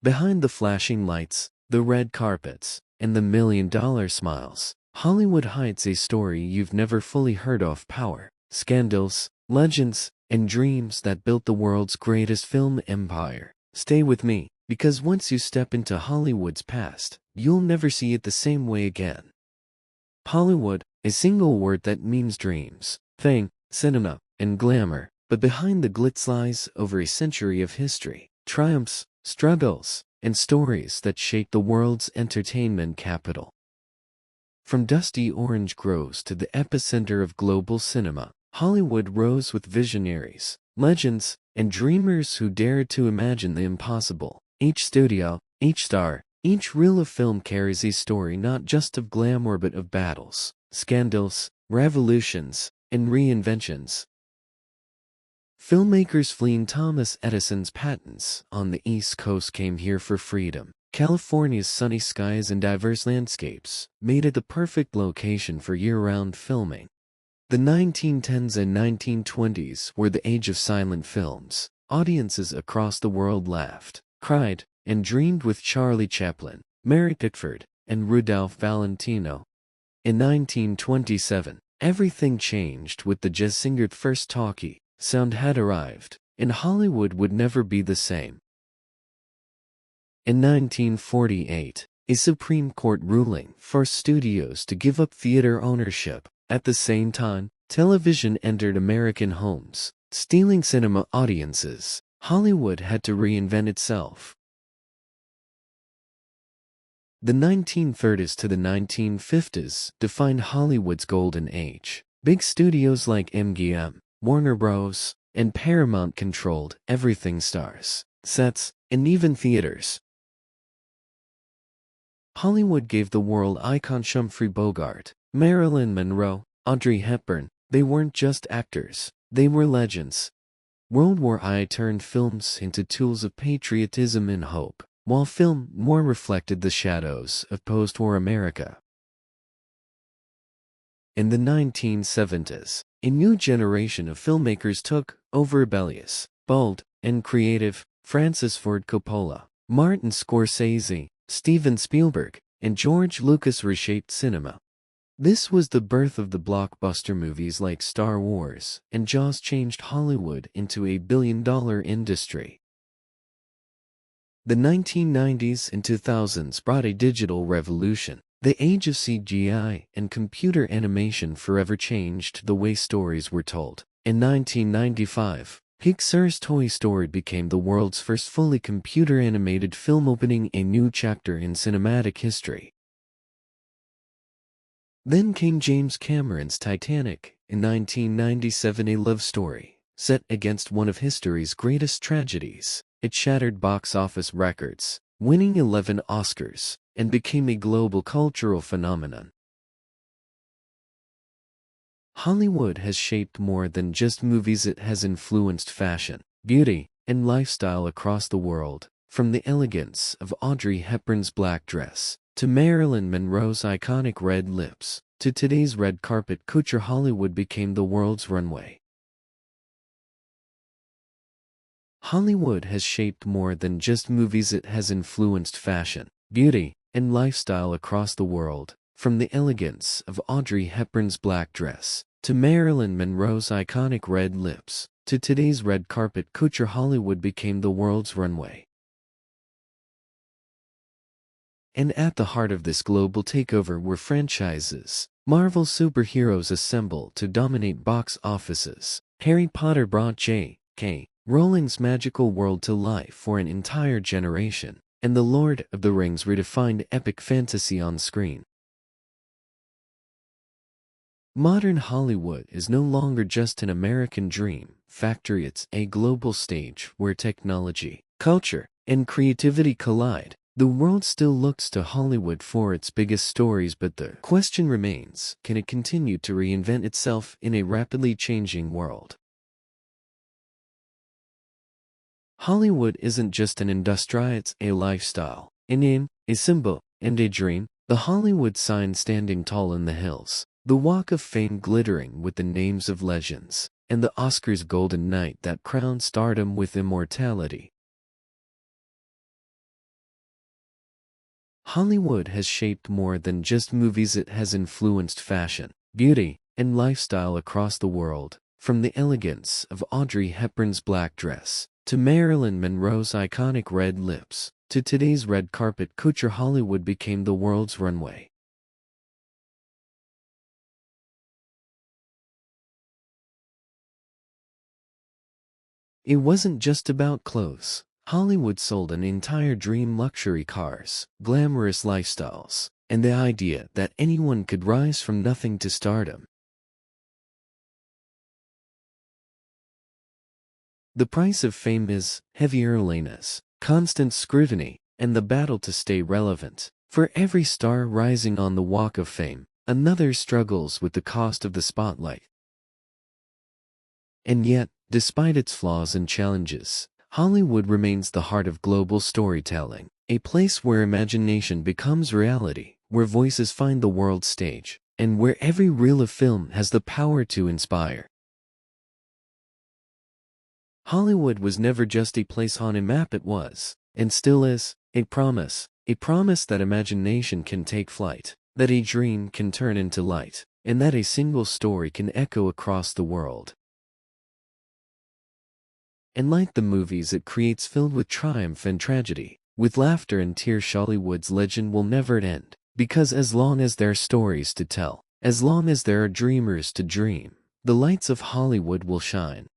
Behind the flashing lights, the red carpets, and the million-dollar smiles, Hollywood hides a story you've never fully heard of: power, scandals, legends, and dreams that built the world's greatest film empire. Stay with me, because once you step into Hollywood's past, you'll never see it the same way again. Hollywood, a single word that means dreams, fame, cinema, and glamour, but behind the glitz lies over a century of history, triumphs, struggles, and stories that shaped the world's entertainment capital. From dusty orange groves to the epicenter of global cinema, Hollywood rose with visionaries, legends, and dreamers who dared to imagine the impossible. Each studio, each star, each reel of film carries a story not just of glamour but of battles, scandals, revolutions, and reinventions. Filmmakers fleeing Thomas Edison's patents on the East Coast came here for freedom. California's sunny skies and diverse landscapes made it the perfect location for year-round filming. The 1910s and 1920s were the age of silent films. Audiences across the world laughed, cried, and dreamed with Charlie Chaplin, Mary Pickford, and Rudolph Valentino. In 1927, everything changed with the jazz singer's first talkie. Sound had arrived, and Hollywood would never be the same. In 1948, a Supreme Court ruling forced studios to give up theater ownership. At the same time, television entered American homes, stealing cinema audiences. Hollywood had to reinvent itself. The 1930s to the 1950s defined Hollywood's golden age. Big studios like MGM, Warner Bros., and Paramount controlled everything: stars, sets, and even theaters. Hollywood gave the world icons Humphrey Bogart, Marilyn Monroe, Audrey Hepburn. They weren't just actors, they were legends. World War I turned films into tools of patriotism and hope, while film more reflected the shadows of post-war America. In the 1970s, a new generation of filmmakers took over: rebellious, bold, and creative. Francis Ford Coppola, Martin Scorsese, Steven Spielberg, and George Lucas reshaped cinema. This was the birth of the blockbuster movies like Star Wars, and Jaws changed Hollywood into a billion-dollar industry. The 1990s and 2000s brought a digital revolution. The age of CGI and computer animation forever changed the way stories were told. In 1995, Pixar's Toy Story became the world's first fully computer-animated film, opening a new chapter in cinematic history. Then came James Cameron's Titanic, in 1997, a love story set against one of history's greatest tragedies. It shattered box office records, winning 11 Oscars, and became a global cultural phenomenon. Hollywood has shaped more than just movies. It has influenced fashion, beauty, and lifestyle across the world. From the elegance of Audrey Hepburn's black dress, to Marilyn Monroe's iconic red lips, to today's red carpet couture, Hollywood became the world's runway. Hollywood has shaped more than just movies. It has influenced fashion, beauty, and lifestyle across the world. From the elegance of Audrey Hepburn's black dress, to Marilyn Monroe's iconic red lips, to today's red carpet couture, Hollywood became the world's runway. And at the heart of this global takeover were franchises. Marvel superheroes assembled to dominate box offices. Harry Potter brought J.K. Rowling's magical world to life for an entire generation, and The Lord of the Rings redefined epic fantasy on screen. Modern Hollywood is no longer just an American dream factory. It's a global stage where technology, culture, and creativity collide. The world still looks to Hollywood for its biggest stories, but the question remains: can it continue to reinvent itself in a rapidly changing world? Hollywood isn't just an industry, it's a lifestyle, a name, a symbol, and a dream. The Hollywood sign standing tall in the hills, the Walk of Fame glittering with the names of legends, and the Oscars golden night that crowned stardom with immortality. Hollywood has shaped more than just movies. It has influenced fashion, beauty, and lifestyle across the world. From the elegance of Audrey Hepburn's black dress, to Marilyn Monroe's iconic red lips, to today's red carpet couture, Hollywood became the world's runway. It wasn't just about clothes. Hollywood sold an entire dream: luxury cars, glamorous lifestyles, and the idea that anyone could rise from nothing to stardom. The price of fame is heavier lanes, constant scrutiny, and the battle to stay relevant. For every star rising on the Walk of Fame, another struggles with the cost of the spotlight. And yet, despite its flaws and challenges, Hollywood remains the heart of global storytelling, a place where imagination becomes reality, where voices find the world stage, and where every reel of film has the power to inspire. Hollywood was never just a place on a map. It was, and still is, a promise that imagination can take flight, that a dream can turn into light, and that a single story can echo across the world. And like the movies it creates, filled with triumph and tragedy, with laughter and tears, Hollywood's legend will never end, because as long as there are stories to tell, as long as there are dreamers to dream, the lights of Hollywood will shine.